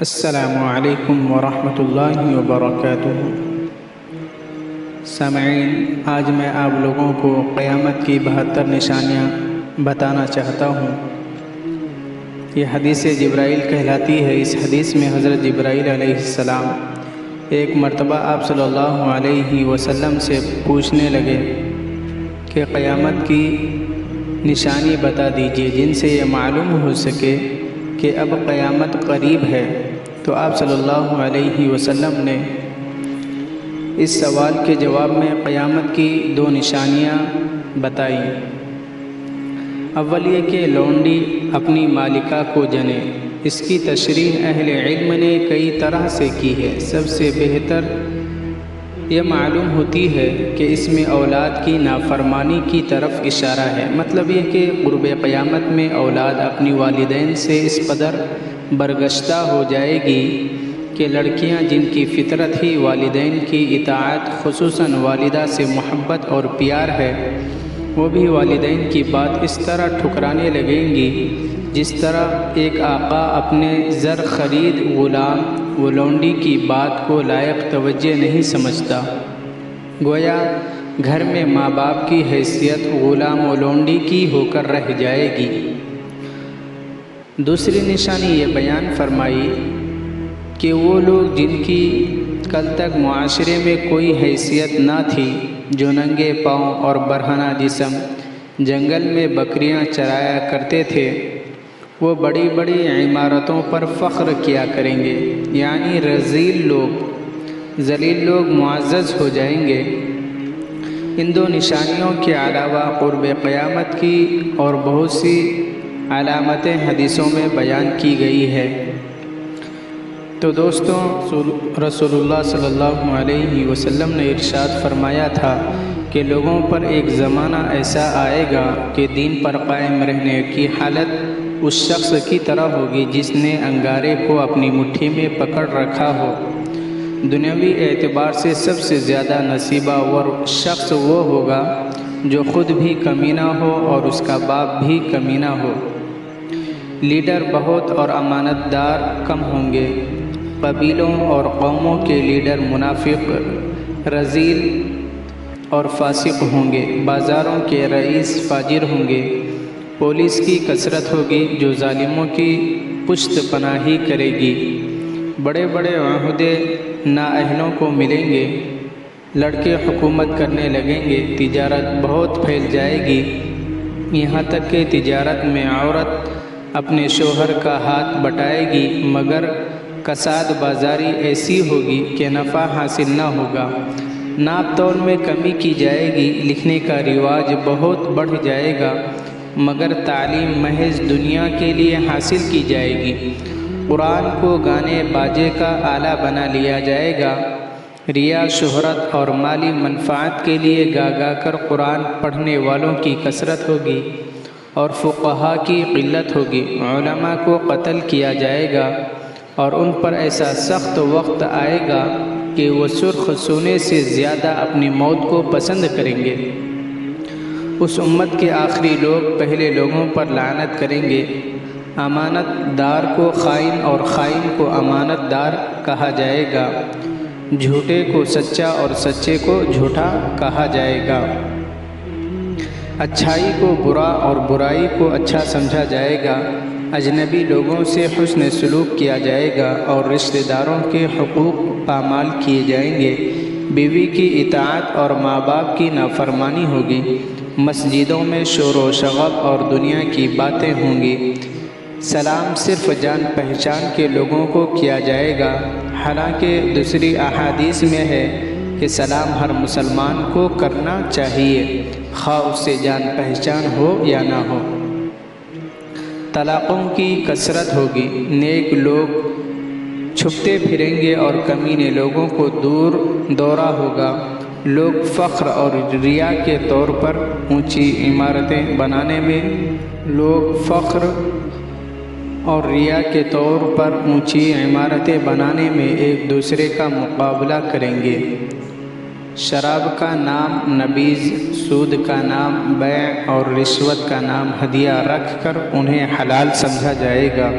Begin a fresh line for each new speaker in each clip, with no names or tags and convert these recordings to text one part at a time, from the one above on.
السلام علیکم ورحمۃ اللہ وبرکاتہ۔ سامعین، آج میں آپ لوگوں کو قیامت کی 72 نشانیاں بتانا چاہتا ہوں۔ یہ حدیث جبرائیل کہلاتی ہے۔ اس حدیث میں حضرت جبرائیل علیہ السلام ایک مرتبہ آپ صلی اللہ علیہ وسلم سے پوچھنے لگے کہ قیامت کی نشانی بتا دیجیے جن سے یہ معلوم ہو سکے کہ اب قیامت قریب ہے۔ تو آپ صلی اللہ علیہ وسلم نے اس سوال کے جواب میں قیامت کی 2 نشانیاں بتائیں۔ اول یہ کہ لونڈی اپنی مالکہ کو جنے۔ اس کی تشریح اہل علم نے کئی طرح سے کی ہے۔ سب سے بہتر یہ معلوم ہوتی ہے کہ اس میں اولاد کی نافرمانی کی طرف اشارہ ہے۔ مطلب یہ کہ قرب قیامت میں اولاد اپنی والدین سے اس قدر برگشتہ ہو جائے گی کہ لڑکیاں جن کی فطرت ہی والدین کی اطاعت، خصوصاً والدہ سے محبت اور پیار ہے، وہ بھی والدین کی بات اس طرح ٹھکرانے لگیں گی جس طرح ایک آقا اپنے زر خرید غلام و لونڈی کی بات کو لائق توجہ نہیں سمجھتا۔ گویا گھر میں ماں باپ کی حیثیت غلام و لونڈی کی ہو کر رہ جائے گی۔ دوسری نشانی یہ بیان فرمائی کہ وہ لوگ جن کی کل تک معاشرے میں کوئی حیثیت نہ تھی، جو ننگے پاؤں اور برہنہ جسم جنگل میں بکریاں چرایا کرتے تھے، وہ بڑی بڑی عمارتوں پر فخر کیا کریں گے، یعنی رذیل لوگ، ذلیل لوگ معزز ہو جائیں گے۔ ان 2 نشانیوں کے علاوہ قرب قیامت کی اور بہت سی علامتیں حدیثوں میں بیان کی گئی ہے۔ تو دوستوں، رسول اللہ صلی اللہ علیہ وسلم نے ارشاد فرمایا تھا کہ لوگوں پر ایک زمانہ ایسا آئے گا کہ دین پر قائم رہنے کی حالت اس شخص کی طرح ہوگی جس نے انگارے کو اپنی مٹھی میں پکڑ رکھا ہو۔ دنیاوی اعتبار سے سب سے زیادہ نصیبہ ور شخص وہ ہوگا جو خود بھی کمینہ ہو اور اس کا باپ بھی کمینہ ہو۔ لیڈر بہت اور امانت دار کم ہوں گے۔ قبیلوں اور قوموں کے لیڈر منافق، رذیل اور فاسق ہوں گے۔ بازاروں کے رئیس فاجر ہوں گے۔ پولیس کی کثرت ہوگی جو ظالموں کی پشت پناہی کرے گی۔ بڑے بڑے عہدے نااہلوں کو ملیں گے۔ لڑکے حکومت کرنے لگیں گے۔ تجارت بہت پھیل جائے گی، یہاں تک کہ تجارت میں عورت اپنے شوہر کا ہاتھ بٹائے گی، مگر کساد بازاری ایسی ہوگی کہ نفع حاصل نہ ہوگا۔ ناپ تول میں کمی کی جائے گی۔ لکھنے کا رواج بہت بڑھ جائے گا، مگر تعلیم محض دنیا کے لیے حاصل کی جائے گی۔ قرآن کو گانے باجے کا آلہ بنا لیا جائے گا۔ ریا، شہرت اور مالی منفعت کے لیے گا گا کر قرآن پڑھنے والوں کی کثرت ہوگی اور فقہا کی قلت ہوگی۔ علماء کو قتل کیا جائے گا اور ان پر ایسا سخت وقت آئے گا کہ وہ سرخ سونے سے زیادہ اپنی موت کو پسند کریں گے۔ اس امت کے آخری لوگ پہلے لوگوں پر لعنت کریں گے۔ امانت دار کو خائن اور خائن کو امانت دار کہا جائے گا۔ جھوٹے کو سچا اور سچے کو جھوٹا کہا جائے گا۔ اچھائی کو برا اور برائی کو اچھا سمجھا جائے گا۔ اجنبی لوگوں سے حسن سلوک کیا جائے گا اور رشتہ داروں کے حقوق پامال کیے جائیں گے۔ بیوی کی اطاعت اور ماں باپ کی نافرمانی ہوگی۔ مسجدوں میں شور و شغب اور دنیا کی باتیں ہوں گی۔ سلام صرف جان پہچان کے لوگوں کو کیا جائے گا، حالانکہ دوسری احادیث میں ہے کہ سلام ہر مسلمان کو کرنا چاہیے، خواہ اس سے جان پہچان ہو یا نہ ہو۔ طلاقوں کی کثرت ہوگی۔ نیک لوگ چھپتے پھریں گے اور کمینے لوگوں کو دور دورہ ہوگا۔ لوگ فخر اور ریا کے طور پر اونچی عمارتیں بنانے میں ایک دوسرے کا مقابلہ کریں گے۔ شراب کا نام نبیذ، سود کا نام بیع اور رشوت کا نام ہدیہ رکھ کر انہیں حلال سمجھا جائے گا۔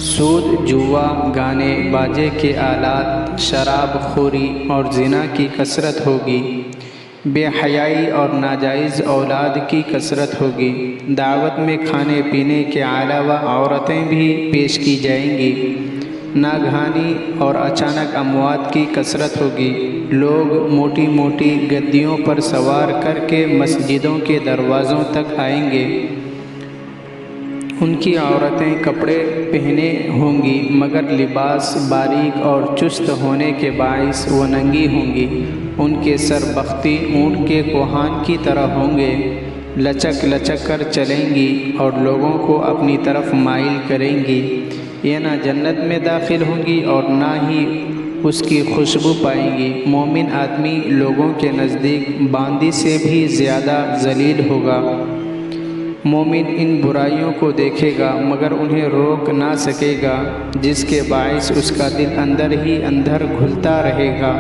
سود، جوا، گانے باجے کے آلات، شراب خوری اور زنا کی کثرت ہوگی، بے حیائی اور ناجائز اولاد کی کثرت ہوگی، دعوت میں کھانے پینے کے علاوہ عورتیں بھی پیش کی جائیں گی، ناگہانی اور اچانک اموات کی کثرت ہوگی، لوگ موٹی موٹی گدیوں پر سوار کر کے مسجدوں کے دروازوں تک آئیں گے، ان کی عورتیں کپڑے پہنے ہوں گی مگر لباس باریک اور چست ہونے کے باعث وہ ننگی ہوں گی، ان کے سر بختی اونٹ کے کوہان کی طرح ہوں گے، لچک لچک کر چلیں گی اور لوگوں کو اپنی طرف مائل کریں گی، یہ نہ جنت میں داخل ہوں گی اور نہ ہی اس کی خوشبو پائیں گی، مومن آدمی لوگوں کے نزدیک باندی سے بھی زیادہ ذلیل ہوگا، مومن ان برائیوں کو دیکھے گا مگر انہیں روک نہ سکے گا، جس کے باعث اس کا دل اندر ہی اندر گھلتا رہے گا،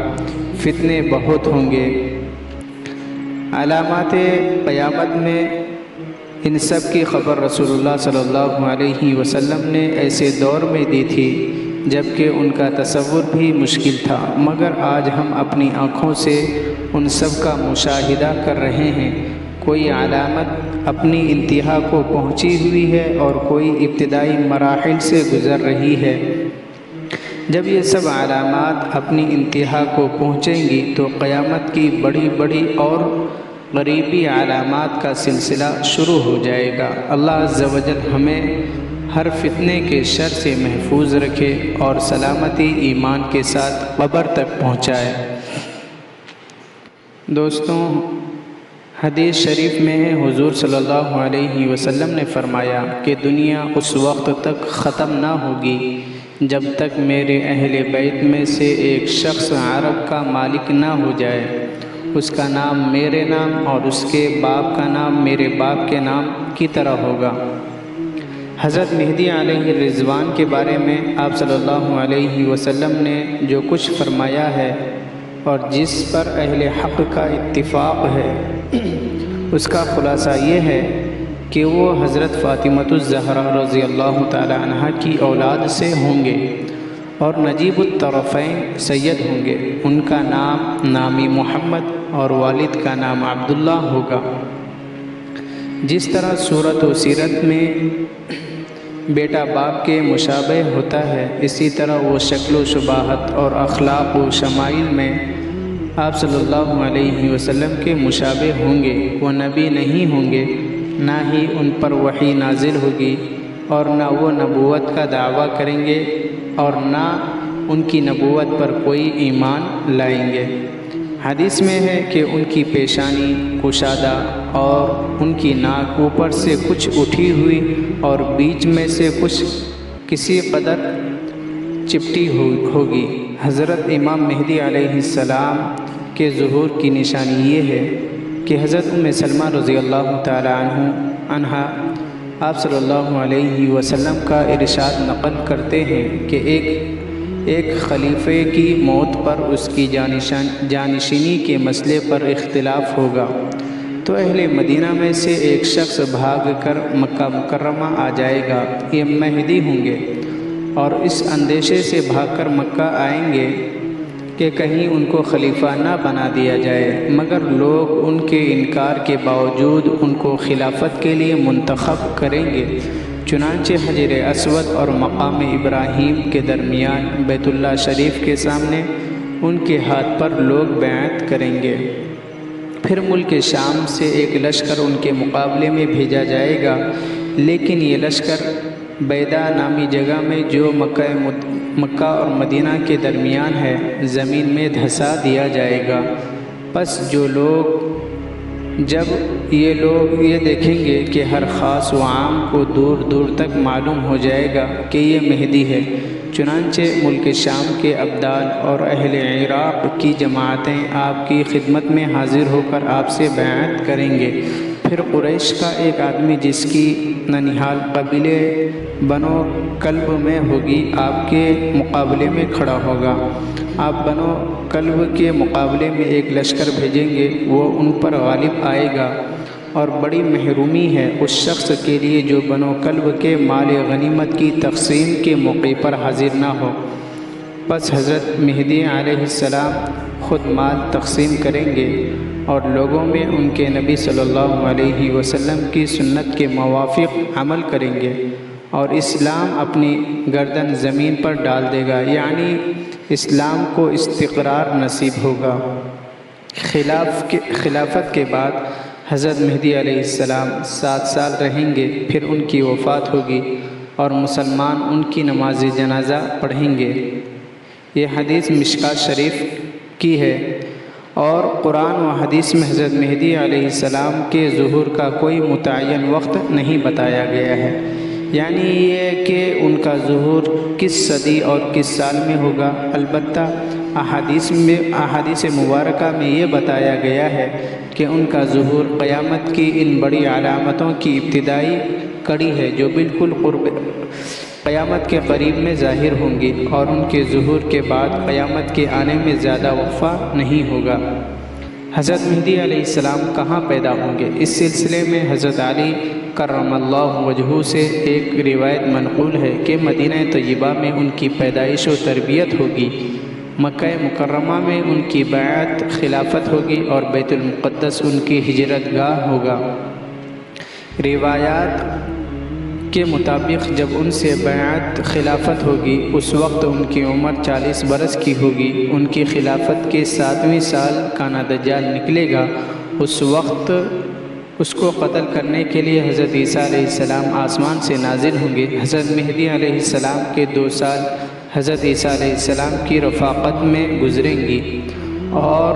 فتنے بہت ہوں گے۔ علامات قیامت میں ان سب کی خبر رسول اللہ صلی اللہ علیہ وسلم نے ایسے دور میں دی تھی جبکہ ان کا تصور بھی مشکل تھا، مگر آج ہم اپنی آنکھوں سے ان سب کا مشاہدہ کر رہے ہیں، کوئی علامت اپنی انتہا کو پہنچی ہوئی ہے اور کوئی ابتدائی مراحل سے گزر رہی ہے، جب یہ سب علامات اپنی انتہا کو پہنچیں گی تو قیامت کی بڑی بڑی اور قریبی علامات کا سلسلہ شروع ہو جائے گا۔ اللہ عز و جل ہمیں ہر فتنے کے شر سے محفوظ رکھے اور سلامتی ایمان کے ساتھ قبر تک پہنچائے۔ دوستوں، حدیث شریف میں ہے حضور صلی اللہ علیہ وسلم نے فرمایا کہ دنیا اس وقت تک ختم نہ ہوگی جب تک میرے اہل بیت میں سے ایک شخص عرب کا مالک نہ ہو جائے، اس کا نام میرے نام اور اس کے باپ کا نام میرے باپ کے نام کی طرح ہوگا۔ حضرت مہدی علیہ الرضوان کے بارے میں آپ صلی اللہ علیہ وسلم نے جو کچھ فرمایا ہے اور جس پر اہل حق کا اتفاق ہے، اس کا خلاصہ یہ ہے کہ وہ حضرت فاطمۃ الزہرا رضی اللہ تعالی عنہ کی اولاد سے ہوں گے اور نجیب الطرفین سید ہوں گے، ان کا نام نامی محمد اور والد کا نام عبداللہ ہوگا۔ جس طرح صورت و سیرت میں بیٹا باپ کے مشابہ ہوتا ہے، اسی طرح وہ شکل و شباہت اور اخلاق و شمائل میں آپ صلی اللہ علیہ وسلم کے مشابہ ہوں گے، وہ نبی نہیں ہوں گے، نہ ہی ان پر وحی نازل ہوگی اور نہ وہ نبوت کا دعویٰ کریں گے اور نہ ان کی نبوت پر کوئی ایمان لائیں گے۔ حدیث میں ہے کہ ان کی پیشانی کشادہ اور ان کی ناک اوپر سے کچھ اٹھی ہوئی اور بیچ میں سے کچھ کسی قدر چپٹی ہوگی۔ حضرت امام مہدی علیہ السلام کے ظہور کی نشانی یہ ہے کہ حضرت ام سلمہ رضی اللہ تعالی عنہا آپ صلی اللہ علیہ وسلم کا ارشاد نقل کرتے ہیں کہ ایک خلیفے کی موت پر اس کی جانشینی کے مسئلے پر اختلاف ہوگا تو اہل مدینہ میں سے ایک شخص بھاگ کر مکہ مکرمہ آ جائے گا، یہ مہدی ہوں گے، اور اس اندیشے سے بھاگ کر مکہ آئیں گے کہ کہیں ان کو خلیفہ نہ بنا دیا جائے، مگر لوگ ان کے انکار کے باوجود ان کو خلافت کے لیے منتخب کریں گے۔ چنانچہ حجر اسود اور مقام ابراہیم کے درمیان بیت اللہ شریف کے سامنے ان کے ہاتھ پر لوگ بیعت کریں گے۔ پھر ملک شام سے ایک لشکر ان کے مقابلے میں بھیجا جائے گا، لیکن یہ لشکر بیدا نامی جگہ میں جو مکہ اور مدینہ کے درمیان ہے زمین میں دھسا دیا جائے گا۔ پس جب یہ لوگ یہ دیکھیں گے کہ ہر خاص و عام کو دور دور تک معلوم ہو جائے گا کہ یہ مہدی ہے، چنانچہ ملک شام کے ابدال اور اہل عراق کی جماعتیں آپ کی خدمت میں حاضر ہو کر آپ سے بیعت کریں گے۔ پھر قریش کا ایک آدمی جس کی ننیھال قبیلے بنو کلب میں ہوگی آپ کے مقابلے میں کھڑا ہوگا۔ آپ بنو کلب کے مقابلے میں ایک لشکر بھیجیں گے، وہ ان پر غالب آئے گا اور بڑی محرومی ہے اس شخص کے لیے جو بنو کلب کے مال غنیمت کی تقسیم کے موقع پر حاضر نہ ہو۔ پس حضرت مہدی علیہ السلام خود مال تقسیم کریں گے اور لوگوں میں ان کے نبی صلی اللہ علیہ وسلم کی سنت کے موافق عمل کریں گے اور اسلام اپنی گردن زمین پر ڈال دے گا، یعنی اسلام کو استقرار نصیب ہوگا۔ خلافت کے بعد حضرت مہدی علیہ السلام 7 سال رہیں گے، پھر ان کی وفات ہوگی اور مسلمان ان کی نماز جنازہ پڑھیں گے۔ یہ حدیث مشکوٰۃ شریف کی ہے اور قرآن و حدیث میں حضرت مہدی علیہ السلام کے ظہور کا کوئی متعین وقت نہیں بتایا گیا ہے، یعنی یہ کہ ان کا ظہور کس صدی اور کس سال میں ہوگا۔ البتہ احادیث مبارکہ میں یہ بتایا گیا ہے کہ ان کا ظہور قیامت کی ان بڑی علامتوں کی ابتدائی کڑی ہے جو بالکل قیامت کے قریب میں ظاہر ہوں گی، اور ان کے ظہور کے بعد قیامت کے آنے میں زیادہ وقفہ نہیں ہوگا۔ حضرت مہدی علیہ السلام کہاں پیدا ہوں گے؟ اس سلسلے میں حضرت علی کرم اللہ وجہہ سے ایک روایت منقول ہے کہ مدینہ طیبہ میں ان کی پیدائش و تربیت ہوگی، مکہ مکرمہ میں ان کی بیعت خلافت ہوگی اور بیت المقدس ان کی ہجرت گاہ ہوگا۔ روایات کے مطابق جب ان سے بیعت خلافت ہوگی اس وقت ان کی عمر 40 برس کی ہوگی۔ ان کی خلافت کے 7ویں سال کانا دجال نکلے گا، اس وقت اس کو قتل کرنے کے لیے حضرت عیسیٰ علیہ السلام آسمان سے نازل ہوں گے۔ حضرت مہدی علیہ السلام کے 2 سال حضرت عیسیٰ علیہ السلام کی رفاقت میں گزریں گی اور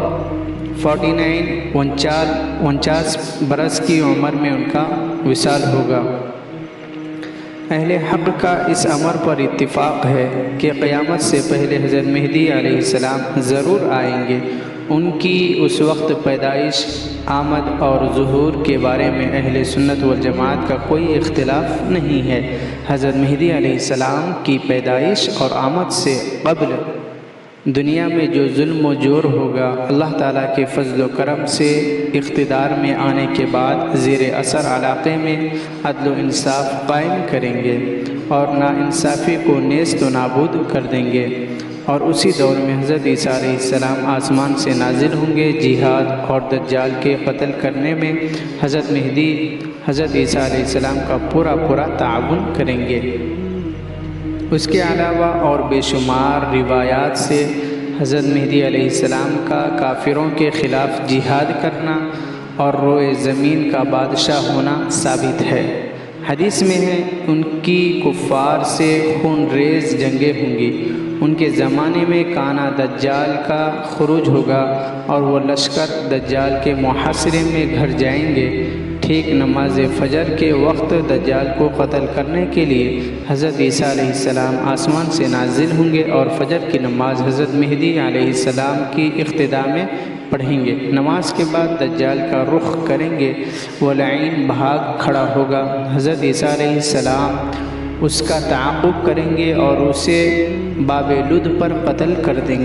49 برس کی عمر میں ان کا وصال ہوگا۔ اہل حق کا اس امر پر اتفاق ہے کہ قیامت سے پہلے حضرت مہدی علیہ السلام ضرور آئیں گے۔ ان کی اس وقت پیدائش، آمد اور ظہور کے بارے میں اہل سنت والجماعت کا کوئی اختلاف نہیں ہے۔ حضرت مہدی علیہ السلام کی پیدائش اور آمد سے قبل دنیا میں جو ظلم و جور ہوگا، اللہ تعالیٰ کے فضل و کرم سے اقتدار میں آنے کے بعد زیر اثر علاقے میں عدل و انصاف قائم کریں گے اور ناانصافی کو نیست و نابود کر دیں گے، اور اسی دور میں حضرت عیسیٰ علیہ السلام آسمان سے نازل ہوں گے۔ جہاد اور دجال کے قتل کرنے میں حضرت مہدی حضرت عیسیٰ علیہ السلام کا پورا تعاون کریں گے۔ اس کے علاوہ اور بے شمار روایات سے حضرت مہدی علیہ السلام کا کافروں کے خلاف جہاد کرنا اور روئے زمین کا بادشاہ ہونا ثابت ہے۔ حدیث میں ہے ان کی کفار سے خون ریز جنگیں ہوں گی۔ ان کے زمانے میں کانا دجال کا خروج ہوگا اور وہ لشکر دجال کے محاصرے میں گھر جائیں گے۔ ٹھیک نماز فجر کے وقت دجال کو قتل کرنے کے لیے حضرت عیسیٰ علیہ السلام آسمان سے نازل ہوں گے اور فجر کی نماز حضرت مہدی علیہ السلام کی اقتداء میں پڑھیں گے۔ نماز کے بعد دجال کا رخ کریں گے، وہ لعین بھاگ کھڑا ہوگا۔ حضرت عیسیٰ علیہ السلام اس کا تعاقب کریں گے اور اسے باب لد پر قتل کر دیں گے۔